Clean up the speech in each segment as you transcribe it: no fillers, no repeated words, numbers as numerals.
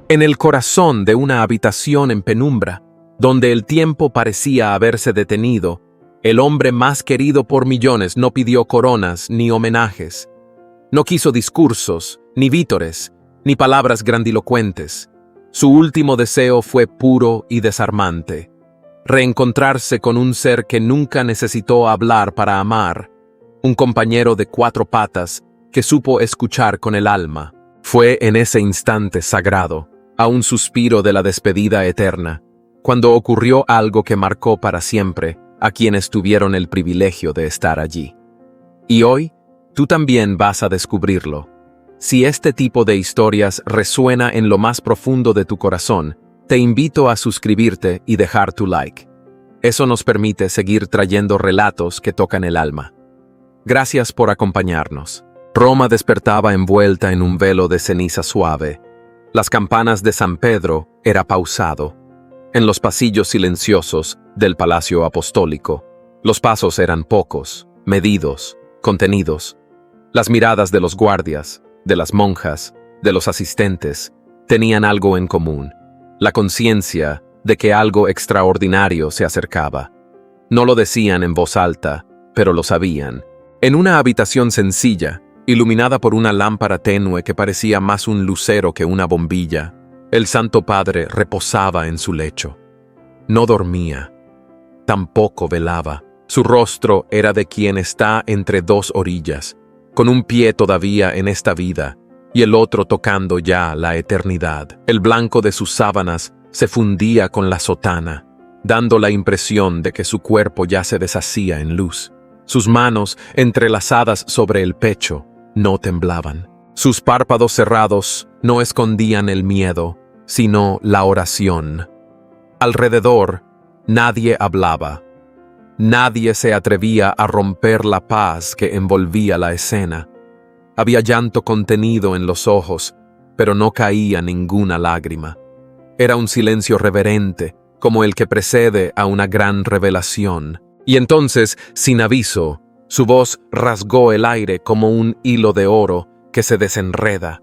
En el corazón de una habitación en penumbra, donde el tiempo parecía haberse detenido, el hombre más querido por millones no pidió coronas ni homenajes. No quiso discursos, ni vítores, ni palabras grandilocuentes. Su último deseo fue puro y desarmante: reencontrarse con un ser que nunca necesitó hablar para amar, un compañero de 4 patas que supo escuchar con el alma. Fue en ese instante sagrado, a un suspiro de la despedida eterna, cuando ocurrió algo que marcó para siempre a quienes tuvieron el privilegio de estar allí. Y hoy, tú también vas a descubrirlo. Si este tipo de historias resuena en lo más profundo de tu corazón, te invito a suscribirte y dejar tu like. Eso nos permite seguir trayendo relatos que tocan el alma. Gracias por acompañarnos. Roma despertaba envuelta en un velo de ceniza suave. Las campanas de San Pedro era pausado. En los pasillos silenciosos del Palacio Apostólico, los pasos eran pocos, medidos, contenidos. Las miradas de los guardias, de las monjas, de los asistentes, tenían algo en común: la conciencia de que algo extraordinario se acercaba. No lo decían en voz alta, pero lo sabían. En una habitación sencilla, iluminada por una lámpara tenue que parecía más un lucero que una bombilla, el Santo Padre reposaba en su lecho. No dormía, tampoco velaba. Su rostro era de quien está entre 2 orillas, con un pie todavía en esta vida y el otro tocando ya la eternidad. El blanco de sus sábanas se fundía con la sotana, dando la impresión de que su cuerpo ya se deshacía en luz. Sus manos, entrelazadas sobre el pecho, no temblaban. Sus párpados cerrados no escondían el miedo, sino la oración. Alrededor, nadie hablaba. Nadie se atrevía a romper la paz que envolvía la escena. Había llanto contenido en los ojos, pero no caía ninguna lágrima. Era un silencio reverente, como el que precede a una gran revelación. Y entonces, sin aviso, su voz rasgó el aire como un hilo de oro que se desenreda.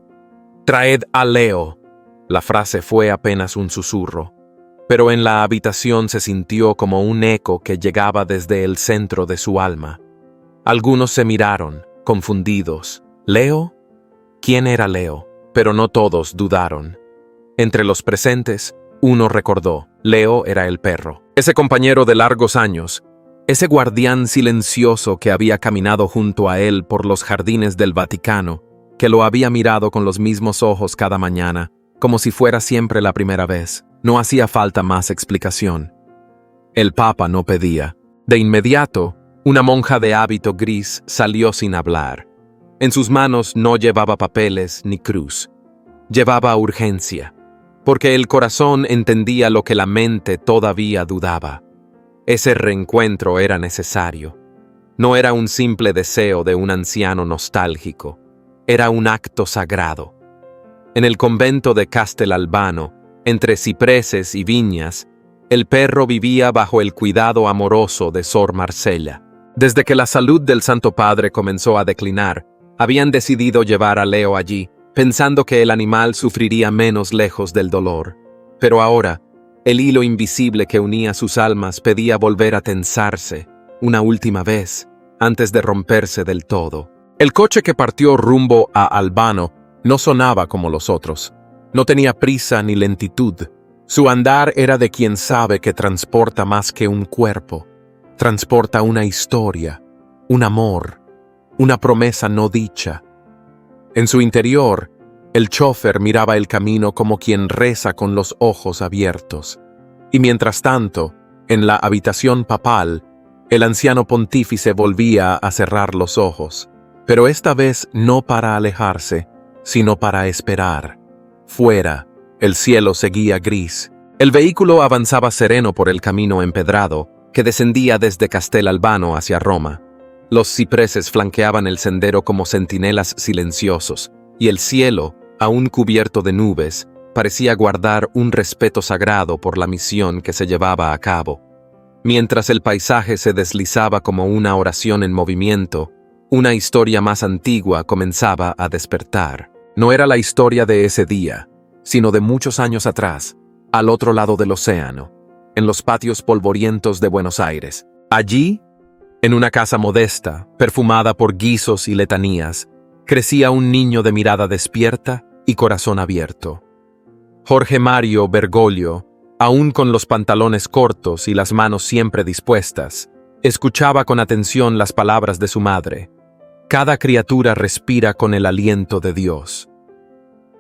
«Traed a Leo». La frase fue apenas un susurro, pero en la habitación se sintió como un eco que llegaba desde el centro de su alma. Algunos se miraron, confundidos. ¿Leo? ¿Quién era Leo? Pero no todos dudaron. Entre los presentes, uno recordó: Leo era el perro. Ese compañero de largos años, ese guardián silencioso que había caminado junto a él por los jardines del Vaticano, que lo había mirado con los mismos ojos cada mañana, como si fuera siempre la primera vez. No hacía falta más explicación. El Papa no pedía. De inmediato, una monja de hábito gris salió sin hablar. En sus manos no llevaba papeles ni cruz. Llevaba urgencia, porque el corazón entendía lo que la mente todavía dudaba. Ese reencuentro era necesario. No era un simple deseo de un anciano nostálgico. Era un acto sagrado. En el convento de Castelalbano, entre cipreses y viñas, el perro vivía bajo el cuidado amoroso de Sor Marcella. Desde que la salud del Santo Padre comenzó a declinar, habían decidido llevar a Leo allí, pensando que el animal sufriría menos lejos del dolor. Pero ahora, el hilo invisible que unía sus almas pedía volver a tensarse, una última vez, antes de romperse del todo. El coche que partió rumbo a Albano no sonaba como los otros. No tenía prisa ni lentitud. Su andar era de quien sabe que transporta más que un cuerpo. Transporta una historia, un amor, una promesa no dicha. En su interior, el chófer miraba el camino como quien reza con los ojos abiertos. Y mientras tanto, en la habitación papal, el anciano pontífice volvía a cerrar los ojos, pero esta vez no para alejarse, sino para esperar. Fuera, el cielo seguía gris. El vehículo avanzaba sereno por el camino empedrado que descendía desde Castelalbano hacia Roma. Los cipreses flanqueaban el sendero como centinelas silenciosos, y el cielo, aún cubierto de nubes, parecía guardar un respeto sagrado por la misión que se llevaba a cabo. Mientras el paisaje se deslizaba como una oración en movimiento, una historia más antigua comenzaba a despertar. No era la historia de ese día, sino de muchos años atrás, al otro lado del océano, en los patios polvorientos de Buenos Aires. Allí, en una casa modesta, perfumada por guisos y letanías, crecía un niño de mirada despierta y corazón abierto. Jorge Mario Bergoglio, aún con los pantalones cortos y las manos siempre dispuestas, escuchaba con atención las palabras de su madre. Cada criatura respira con el aliento de Dios.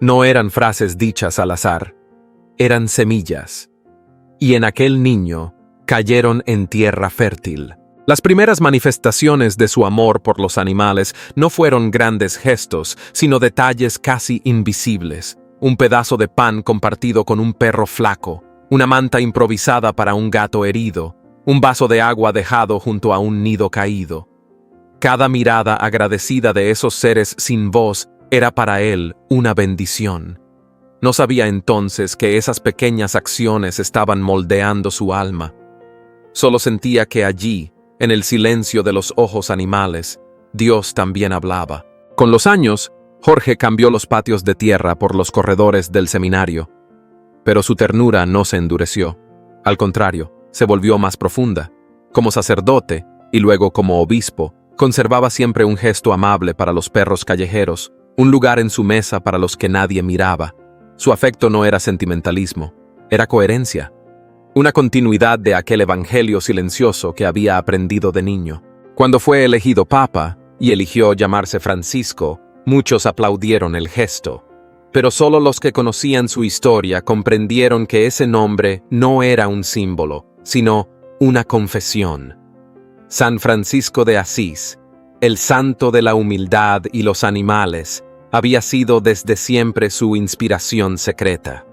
No eran frases dichas al azar, eran semillas. Y en aquel niño cayeron en tierra fértil. Las primeras manifestaciones de su amor por los animales no fueron grandes gestos, sino detalles casi invisibles. Un pedazo de pan compartido con un perro flaco, una manta improvisada para un gato herido, un vaso de agua dejado junto a un nido caído. Cada mirada agradecida de esos seres sin voz era para él una bendición. No sabía entonces que esas pequeñas acciones estaban moldeando su alma. Solo sentía que allí, en el silencio de los ojos animales, Dios también hablaba. Con los años, Jorge cambió los patios de tierra por los corredores del seminario. Pero su ternura no se endureció. Al contrario, se volvió más profunda. Como sacerdote, y luego como obispo, conservaba siempre un gesto amable para los perros callejeros, un lugar en su mesa para los que nadie miraba. Su afecto no era sentimentalismo, era coherencia. Una continuidad de aquel evangelio silencioso que había aprendido de niño. Cuando fue elegido papa y eligió llamarse Francisco, muchos aplaudieron el gesto. Pero solo los que conocían su historia comprendieron que ese nombre no era un símbolo, sino una confesión. San Francisco de Asís, el santo de la humildad y los animales, había sido desde siempre su inspiración secreta.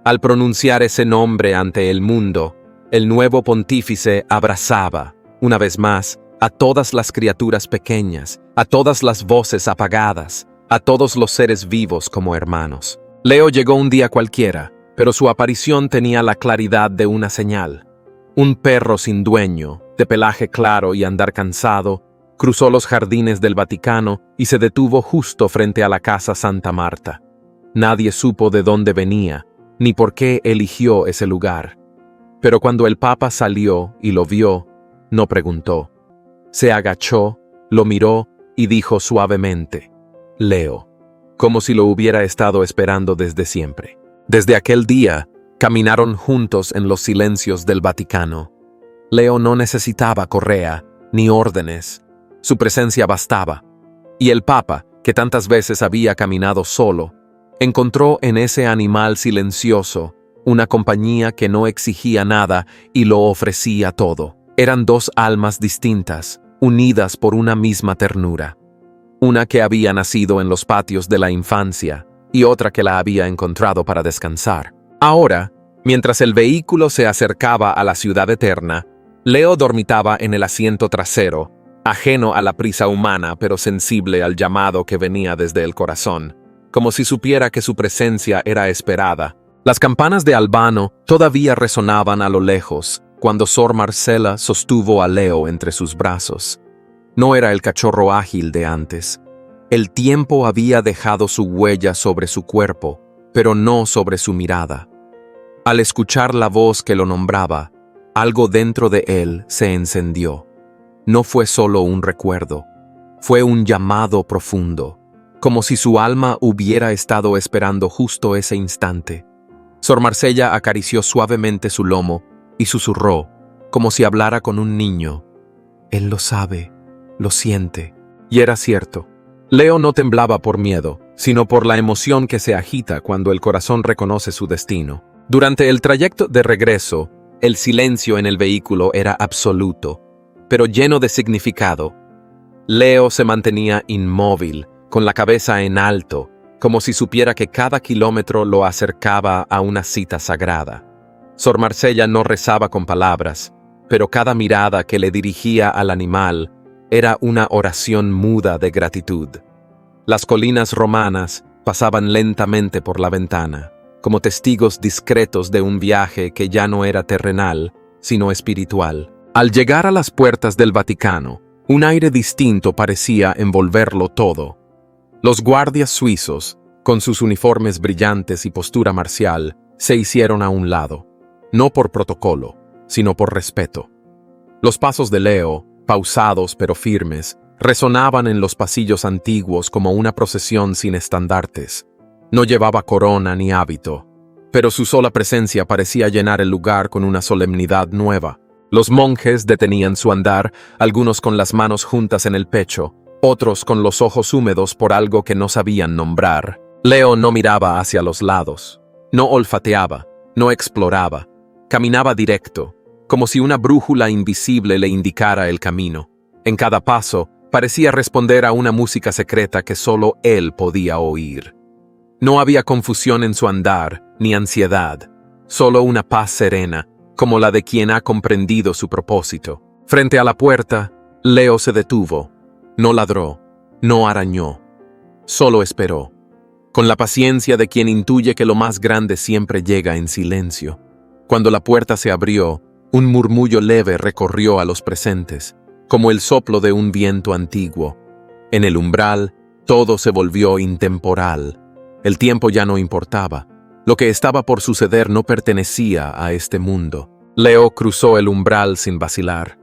Al pronunciar ese nombre ante el mundo, el nuevo pontífice abrazaba, una vez más, a todas las criaturas pequeñas, a todas las voces apagadas, a todos los seres vivos como hermanos. Leo llegó un día cualquiera, pero su aparición tenía la claridad de una señal. Un perro sin dueño, de pelaje claro y andar cansado, cruzó los jardines del Vaticano y se detuvo justo frente a la casa Santa Marta. Nadie supo de dónde venía, ni por qué eligió ese lugar. Pero cuando el Papa salió y lo vio, no preguntó. Se agachó, lo miró y dijo suavemente, «Leo», como si lo hubiera estado esperando desde siempre. Desde aquel día, caminaron juntos en los silencios del Vaticano. Leo no necesitaba correa ni órdenes. Su presencia bastaba. Y el Papa, que tantas veces había caminado solo, encontró en ese animal silencioso una compañía que no exigía nada y lo ofrecía todo. Eran dos almas distintas, unidas por una misma ternura. Una que había nacido en los patios de la infancia y otra que la había encontrado para descansar. Ahora, mientras el vehículo se acercaba a la ciudad eterna, Leo dormitaba en el asiento trasero, ajeno a la prisa humana pero sensible al llamado que venía desde el corazón, como si supiera que su presencia era esperada. Las campanas de Albano todavía resonaban a lo lejos cuando Sor Marcela sostuvo a Leo entre sus brazos. No era el cachorro ágil de antes. El tiempo había dejado su huella sobre su cuerpo, pero no sobre su mirada. Al escuchar la voz que lo nombraba, algo dentro de él se encendió. No fue solo un recuerdo, fue un llamado profundo, como si su alma hubiera estado esperando justo ese instante. Sor Marcela acarició suavemente su lomo y susurró, como si hablara con un niño. Él lo sabe, lo siente. Y era cierto. Leo no temblaba por miedo, sino por la emoción que se agita cuando el corazón reconoce su destino. Durante el trayecto de regreso, el silencio en el vehículo era absoluto, pero lleno de significado. Leo se mantenía inmóvil, con la cabeza en alto, como si supiera que cada kilómetro lo acercaba a una cita sagrada. Sor Marcela no rezaba con palabras, pero cada mirada que le dirigía al animal era una oración muda de gratitud. Las colinas romanas pasaban lentamente por la ventana, como testigos discretos de un viaje que ya no era terrenal, sino espiritual. Al llegar a las puertas del Vaticano, un aire distinto parecía envolverlo todo. Los guardias suizos, con sus uniformes brillantes y postura marcial, se hicieron a un lado, no por protocolo, sino por respeto. Los pasos de Leo, pausados pero firmes, resonaban en los pasillos antiguos como una procesión sin estandartes. No llevaba corona ni hábito, pero su sola presencia parecía llenar el lugar con una solemnidad nueva. Los monjes detenían su andar, algunos con las manos juntas en el pecho, otros con los ojos húmedos por algo que no sabían nombrar. Leo no miraba hacia los lados, no olfateaba, no exploraba, caminaba directo, como si una brújula invisible le indicara el camino. En cada paso, parecía responder a una música secreta que solo él podía oír. No había confusión en su andar, ni ansiedad, solo una paz serena, como la de quien ha comprendido su propósito. Frente a la puerta, Leo se detuvo. No ladró, no arañó, solo esperó, con la paciencia de quien intuye que lo más grande siempre llega en silencio. Cuando la puerta se abrió, un murmullo leve recorrió a los presentes, como el soplo de un viento antiguo. En el umbral, todo se volvió intemporal. El tiempo ya no importaba. Lo que estaba por suceder no pertenecía a este mundo. Leo cruzó el umbral sin vacilar.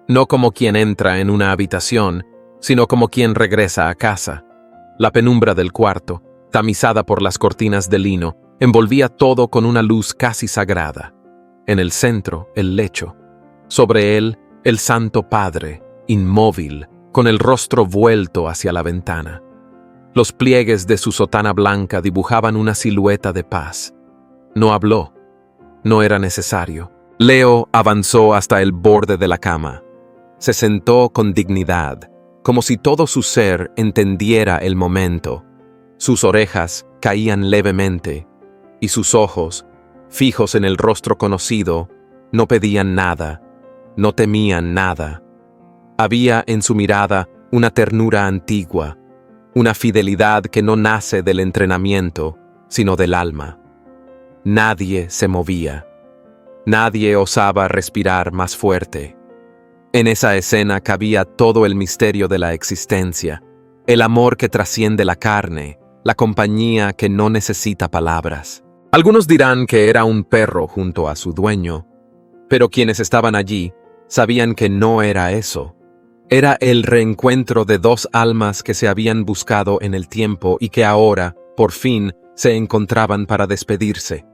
No como quien entra en una habitación, sino como quien regresa a casa. La penumbra del cuarto, tamizada por las cortinas de lino, envolvía todo con una luz casi sagrada. En el centro, el lecho. Sobre él, el Santo Padre, inmóvil, con el rostro vuelto hacia la ventana. Los pliegues de su sotana blanca dibujaban una silueta de paz. No habló. No era necesario. Leo avanzó hasta el borde de la cama. Se sentó con dignidad, como si todo su ser entendiera el momento. Sus orejas caían levemente, y sus ojos, fijos en el rostro conocido, no pedían nada, no temían nada. Había en su mirada una ternura antigua, una fidelidad que no nace del entrenamiento, sino del alma. Nadie se movía. Nadie osaba respirar más fuerte. En esa escena cabía todo el misterio de la existencia, el amor que trasciende la carne, la compañía que no necesita palabras. Algunos dirán que era un perro junto a su dueño, pero quienes estaban allí sabían que no era eso. Era el reencuentro de dos almas que se habían buscado en el tiempo y que ahora, por fin, se encontraban para despedirse.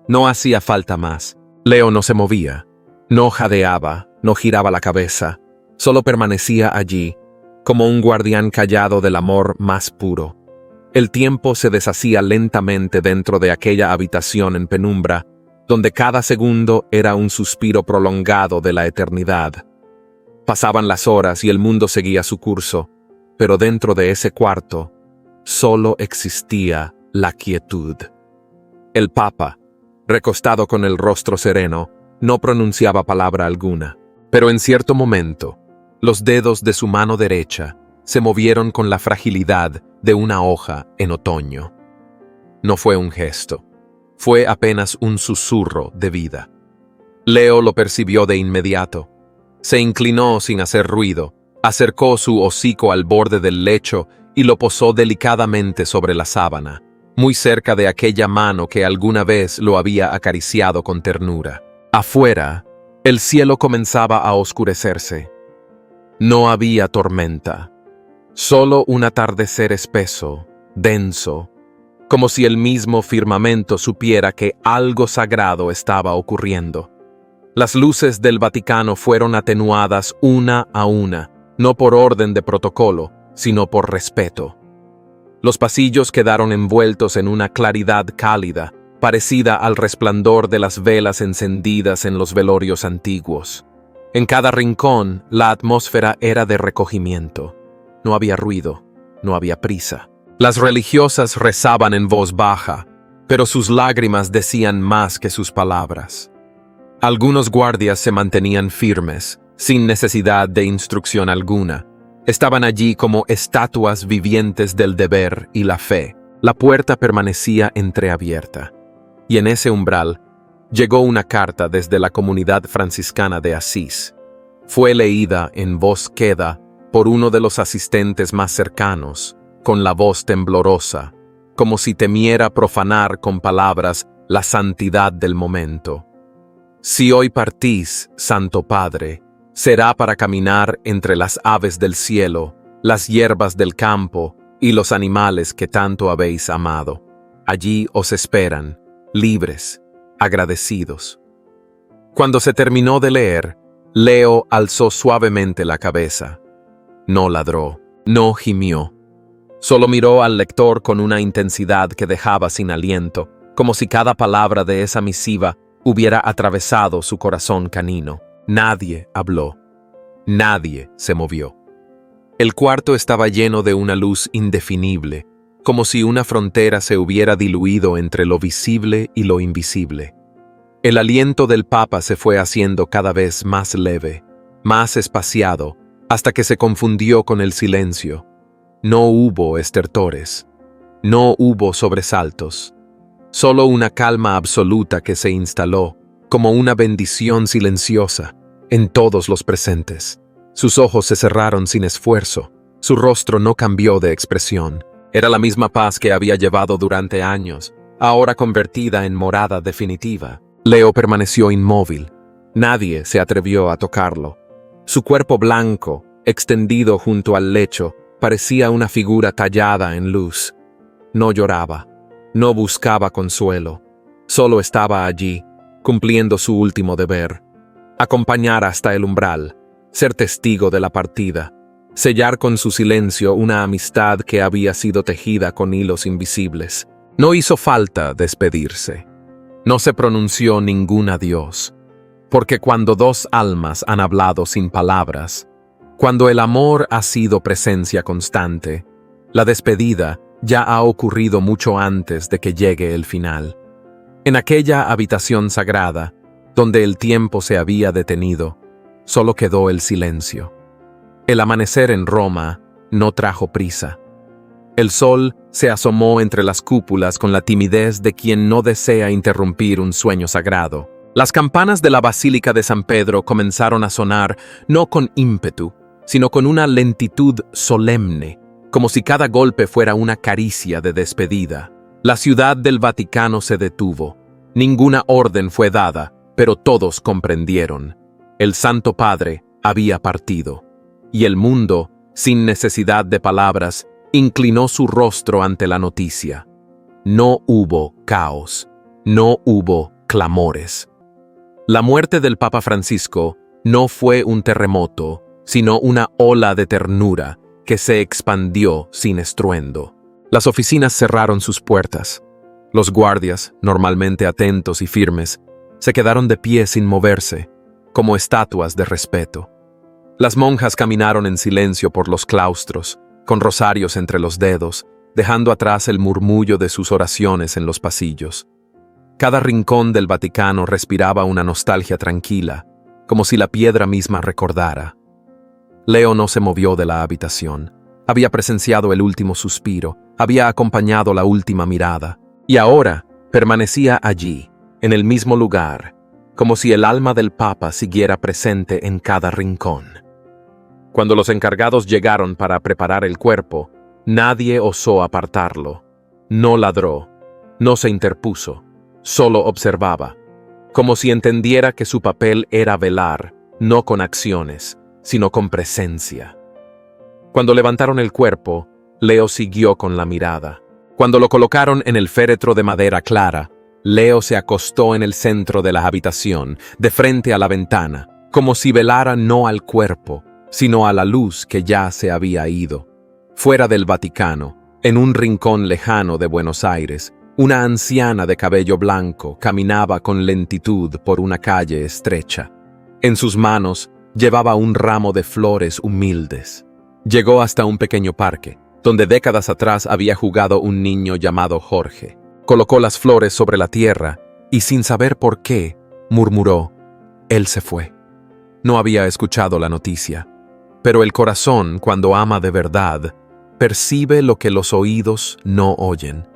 No hacía falta más. Leo no se movía, no jadeaba, no giraba la cabeza, solo permanecía allí, como un guardián callado del amor más puro. El tiempo se deshacía lentamente dentro de aquella habitación en penumbra, donde cada segundo era un suspiro prolongado de la eternidad. Pasaban las horas y el mundo seguía su curso, pero dentro de ese cuarto solo existía la quietud. El Papa, recostado con el rostro sereno, no pronunciaba palabra alguna, pero en cierto momento, los dedos de su mano derecha se movieron con la fragilidad de una hoja en otoño. No fue un gesto, fue apenas un susurro de vida. Leo lo percibió de inmediato. Se inclinó sin hacer ruido, acercó su hocico al borde del lecho y lo posó delicadamente sobre la sábana, muy cerca de aquella mano que alguna vez lo había acariciado con ternura. Afuera, el cielo comenzaba a oscurecerse. No había tormenta, solo un atardecer espeso, denso, como si el mismo firmamento supiera que algo sagrado estaba ocurriendo. Las luces del Vaticano fueron atenuadas una a una, no por orden de protocolo, sino por respeto. Los pasillos quedaron envueltos en una claridad cálida, parecida al resplandor de las velas encendidas en los velorios antiguos. En cada rincón, la atmósfera era de recogimiento. No había ruido, no había prisa. Las religiosas rezaban en voz baja, pero sus lágrimas decían más que sus palabras. Algunos guardias se mantenían firmes, sin necesidad de instrucción alguna. Estaban allí como estatuas vivientes del deber y la fe. La puerta permanecía entreabierta. Y en ese umbral llegó una carta desde la comunidad franciscana de Asís. Fue leída en voz queda por uno de los asistentes más cercanos, con la voz temblorosa, como si temiera profanar con palabras la santidad del momento. Si hoy partís, Santo Padre, será para caminar entre las aves del cielo, las hierbas del campo y los animales que tanto habéis amado. Allí os esperan, libres, agradecidos. Cuando se terminó de leer, Leo alzó suavemente la cabeza. No ladró, no gimió. Solo miró al lector con una intensidad que dejaba sin aliento, como si cada palabra de esa misiva hubiera atravesado su corazón canino. Nadie habló. Nadie se movió. El cuarto estaba lleno de una luz indefinible, como si una frontera se hubiera diluido entre lo visible y lo invisible. El aliento del Papa se fue haciendo cada vez más leve, más espaciado, hasta que se confundió con el silencio. No hubo estertores, no hubo sobresaltos, solo una calma absoluta que se instaló, como una bendición silenciosa, en todos los presentes. Sus ojos se cerraron sin esfuerzo, su rostro no cambió de expresión. Era la misma paz que había llevado durante años, ahora convertida en morada definitiva. Leo permaneció inmóvil. Nadie se atrevió a tocarlo. Su cuerpo blanco, extendido junto al lecho, parecía una figura tallada en luz. No lloraba, no buscaba consuelo, solo estaba allí, cumpliendo su último deber: acompañar hasta el umbral, ser testigo de la partida, sellar con su silencio una amistad que había sido tejida con hilos invisibles. No hizo falta despedirse. No se pronunció ningún adiós, porque cuando dos almas han hablado sin palabras, cuando el amor ha sido presencia constante, la despedida ya ha ocurrido mucho antes de que llegue el final. En aquella habitación sagrada, donde el tiempo se había detenido, solo quedó el silencio. El amanecer en Roma no trajo prisa. El sol se asomó entre las cúpulas con la timidez de quien no desea interrumpir un sueño sagrado. Las campanas de la Basílica de San Pedro comenzaron a sonar no con ímpetu, sino con una lentitud solemne, como si cada golpe fuera una caricia de despedida. La ciudad del Vaticano se detuvo. Ninguna orden fue dada, pero todos comprendieron. El Santo Padre había partido, y el mundo, sin necesidad de palabras, inclinó su rostro ante la noticia. No hubo caos, no hubo clamores. La muerte del Papa Francisco no fue un terremoto, sino una ola de ternura que se expandió sin estruendo. Las oficinas cerraron sus puertas. Los guardias, normalmente atentos y firmes, se quedaron de pie sin moverse, como estatuas de respeto. Las monjas caminaron en silencio por los claustros, con rosarios entre los dedos, dejando atrás el murmullo de sus oraciones en los pasillos. Cada rincón del Vaticano respiraba una nostalgia tranquila, como si la piedra misma recordara. Leo no se movió de la habitación. Había presenciado el último suspiro, había acompañado la última mirada, y ahora permanecía allí, en el mismo lugar, como si el alma del Papa siguiera presente en cada rincón. Cuando los encargados llegaron para preparar el cuerpo, nadie osó apartarlo. No ladró, no se interpuso, solo observaba, como si entendiera que su papel era velar, no con acciones, sino con presencia. Cuando levantaron el cuerpo, Leo siguió con la mirada. Cuando lo colocaron en el féretro de madera clara, Leo se acostó en el centro de la habitación, de frente a la ventana, como si velara no al cuerpo, sino a la luz que ya se había ido. Fuera del Vaticano, en un rincón lejano de Buenos Aires, una anciana de cabello blanco caminaba con lentitud por una calle estrecha. En sus manos llevaba un ramo de flores humildes. Llegó hasta un pequeño parque, donde décadas atrás había jugado un niño llamado Jorge. Colocó las flores sobre la tierra y, sin saber por qué, murmuró: «Él se fue». No había escuchado la noticia, pero el corazón, cuando ama de verdad, percibe lo que los oídos no oyen.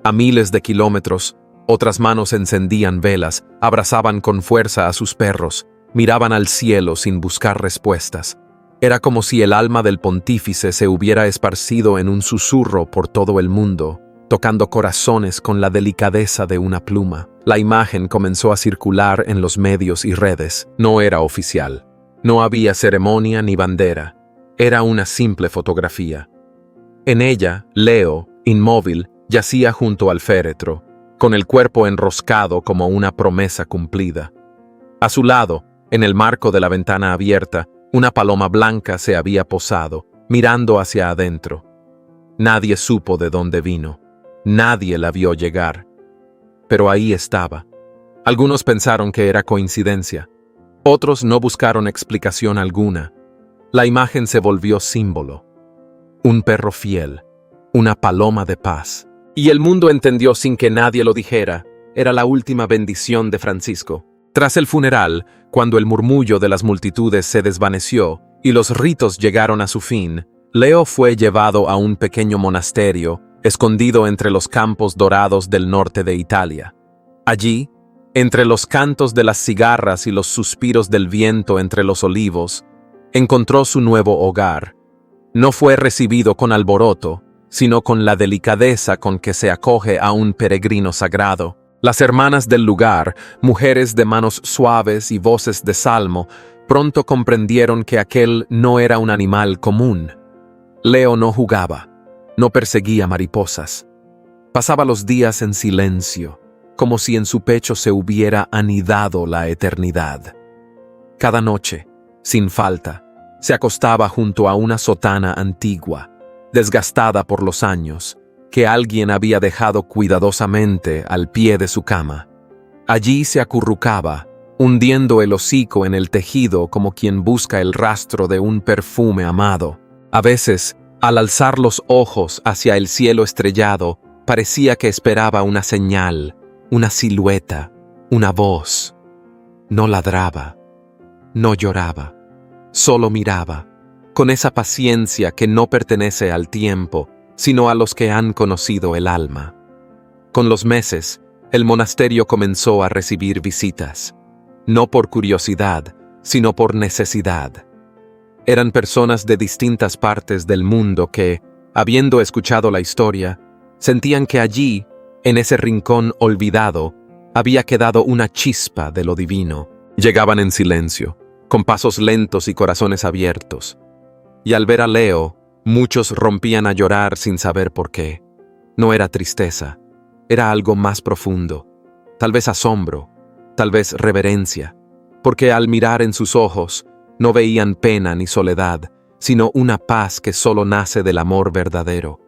A miles de kilómetros, otras manos encendían velas, abrazaban con fuerza a sus perros, miraban al cielo sin buscar respuestas. Era como si el alma del pontífice se hubiera esparcido en un susurro por todo el mundo, tocando corazones con la delicadeza de una pluma. La imagen comenzó a circular en los medios y redes. No era oficial. No había ceremonia ni bandera. Era una simple fotografía. En ella, Leo, inmóvil, yacía junto al féretro, con el cuerpo enroscado como una promesa cumplida. A su lado, en el marco de la ventana abierta, una paloma blanca se había posado, mirando hacia adentro. Nadie supo de dónde vino. Nadie la vio llegar. Pero ahí estaba. Algunos pensaron que era coincidencia. Otros no buscaron explicación alguna. La imagen se volvió símbolo. Un perro fiel, una paloma de paz. Y el mundo entendió sin que nadie lo dijera. Era la última bendición de Francisco. Tras el funeral, cuando el murmullo de las multitudes se desvaneció y los ritos llegaron a su fin, Leo fue llevado a un pequeño monasterio, escondido entre los campos dorados del norte de Italia. Allí, entre los cantos de las cigarras y los suspiros del viento entre los olivos, encontró su nuevo hogar. No fue recibido con alboroto, sino con la delicadeza con que se acoge a un peregrino sagrado. Las hermanas del lugar, mujeres de manos suaves y voces de salmo, pronto comprendieron que aquel no era un animal común. Leo no jugaba, no perseguía mariposas. Pasaba los días en silencio, como si en su pecho se hubiera anidado la eternidad. Cada noche, sin falta, se acostaba junto a una sotana antigua, desgastada por los años, que alguien había dejado cuidadosamente al pie de su cama. Allí se acurrucaba, hundiendo el hocico en el tejido como quien busca el rastro de un perfume amado. A veces, al alzar los ojos hacia el cielo estrellado, parecía que esperaba una señal, una silueta, una voz. No ladraba, no lloraba, solo miraba, con esa paciencia que no pertenece al tiempo, sino a los que han conocido el alma. Con los meses, el monasterio comenzó a recibir visitas, no por curiosidad, sino por necesidad. Eran personas de distintas partes del mundo que, habiendo escuchado la historia, sentían que allí, en ese rincón olvidado, había quedado una chispa de lo divino. Llegaban en silencio, con pasos lentos y corazones abiertos. Y al ver a Leo, muchos rompían a llorar sin saber por qué. No era tristeza, era algo más profundo, tal vez asombro, tal vez reverencia, porque al mirar en sus ojos no veían pena ni soledad, sino una paz que solo nace del amor verdadero.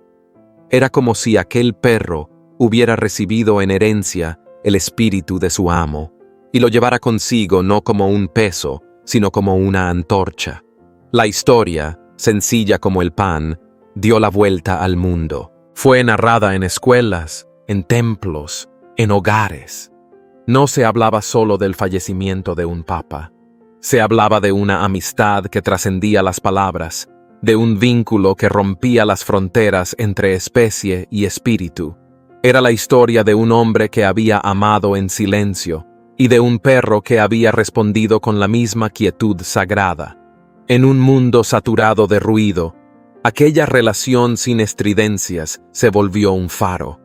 Era como si aquel perro hubiera recibido en herencia el espíritu de su amo, y lo llevara consigo no como un peso, sino como una antorcha. La historia, sencilla como el pan, dio la vuelta al mundo. Fue narrada en escuelas, en templos, en hogares. No se hablaba solo del fallecimiento de un papa. Se hablaba de una amistad que trascendía las palabras, de un vínculo que rompía las fronteras entre especie y espíritu. Era la historia de un hombre que había amado en silencio y de un perro que había respondido con la misma quietud sagrada. En un mundo saturado de ruido, aquella relación sin estridencias se volvió un faro,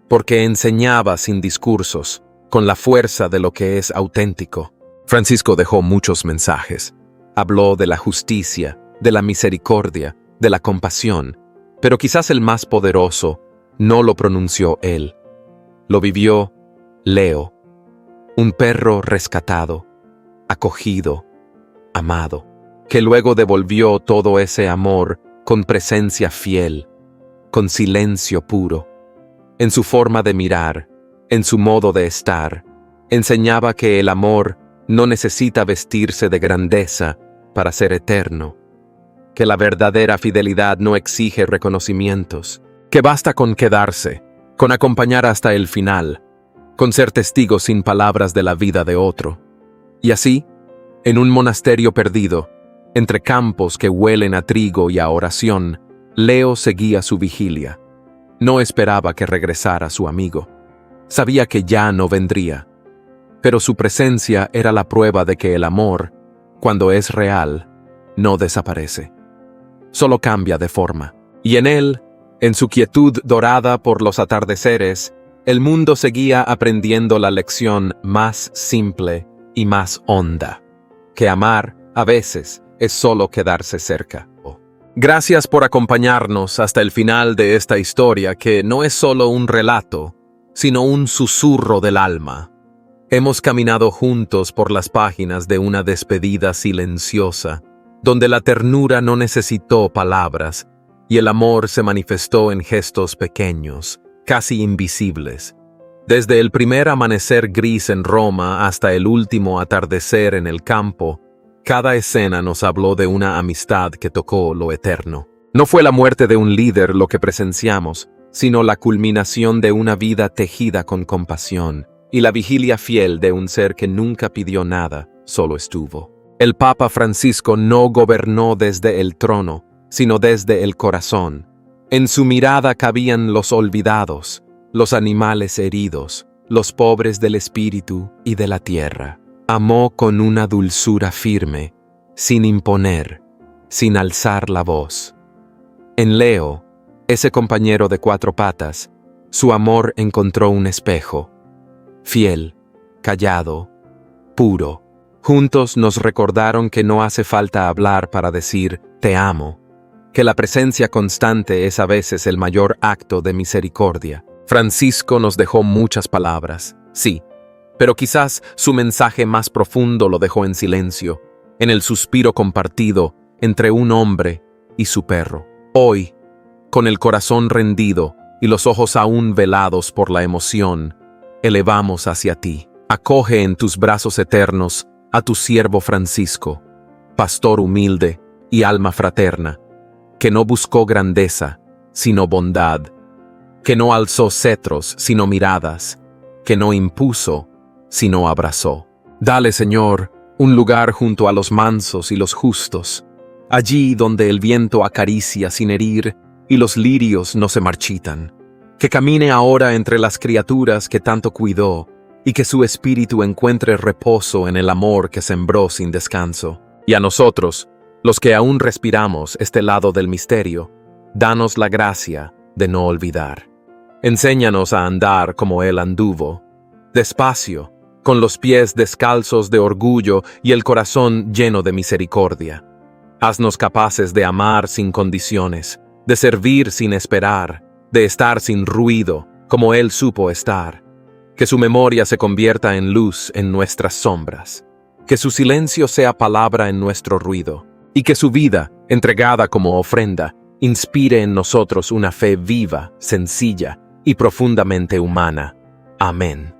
porque enseñaba sin discursos, con la fuerza de lo que es auténtico. Francisco dejó muchos mensajes. Habló de la justicia, de la misericordia, de la compasión, pero quizás el más poderoso no lo pronunció él. Lo vivió Leo, un perro rescatado, acogido, amado, que luego devolvió todo ese amor con presencia fiel, con silencio puro. En su forma de mirar, en su modo de estar, enseñaba que el amor no necesita vestirse de grandeza para ser eterno, que la verdadera fidelidad no exige reconocimientos, que basta con quedarse, con acompañar hasta el final, con ser testigo sin palabras de la vida de otro. Y así, en un monasterio perdido, entre campos que huelen a trigo y a oración, Leo seguía su vigilia. No esperaba que regresara su amigo. Sabía que ya no vendría. Pero su presencia era la prueba de que el amor, cuando es real, no desaparece. Solo cambia de forma. Y en él, En su quietud dorada por los atardeceres, el mundo seguía aprendiendo la lección más simple y más honda, que amar, a veces, es solo quedarse cerca. Gracias por acompañarnos hasta el final de esta historia que no es solo un relato, sino un susurro del alma. Hemos caminado juntos por las páginas de una despedida silenciosa, donde la ternura no necesitó palabras y el amor se manifestó en gestos pequeños, casi invisibles. Desde el primer amanecer gris en Roma hasta el último atardecer en el campo, cada escena nos habló de una amistad que tocó lo eterno. No fue la muerte de un líder lo que presenciamos, sino la culminación de una vida tejida con compasión y la vigilia fiel de un ser que nunca pidió nada, solo estuvo. El Papa Francisco no gobernó desde el trono, sino desde el corazón. En su mirada cabían los olvidados, los animales heridos, los pobres del espíritu y de la tierra. Amó con una dulzura firme, sin imponer, sin alzar la voz. En Leo, ese compañero de cuatro patas, su amor encontró un espejo. Fiel, callado, puro. Juntos nos recordaron que no hace falta hablar para decir «te amo», que la presencia constante es a veces el mayor acto de misericordia. Francisco nos dejó muchas palabras, sí, pero quizás su mensaje más profundo lo dejó en silencio, en el suspiro compartido entre un hombre y su perro. Hoy, con el corazón rendido y los ojos aún velados por la emoción, elevamos hacia ti. Acoge en tus brazos eternos a tu siervo Francisco, pastor humilde y alma fraterna, que no buscó grandeza, sino bondad, que no alzó cetros, sino miradas, que no impuso, sino abrazó. Dale, Señor, un lugar junto a los mansos y los justos, allí donde el viento acaricia sin herir y los lirios no se marchitan. Que camine ahora entre las criaturas que tanto cuidó y que su espíritu encuentre reposo en el amor que sembró sin descanso. Y a nosotros, los que aún respiramos este lado del misterio, danos la gracia de no olvidar. Enséñanos a andar como Él anduvo, despacio, con los pies descalzos de orgullo y el corazón lleno de misericordia. Haznos capaces de amar sin condiciones, de servir sin esperar, de estar sin ruido, como Él supo estar. Que su memoria se convierta en luz en nuestras sombras. Que su silencio sea palabra en nuestro ruido. Y que su vida, entregada como ofrenda, inspire en nosotros una fe viva, sencilla y profundamente humana. Amén.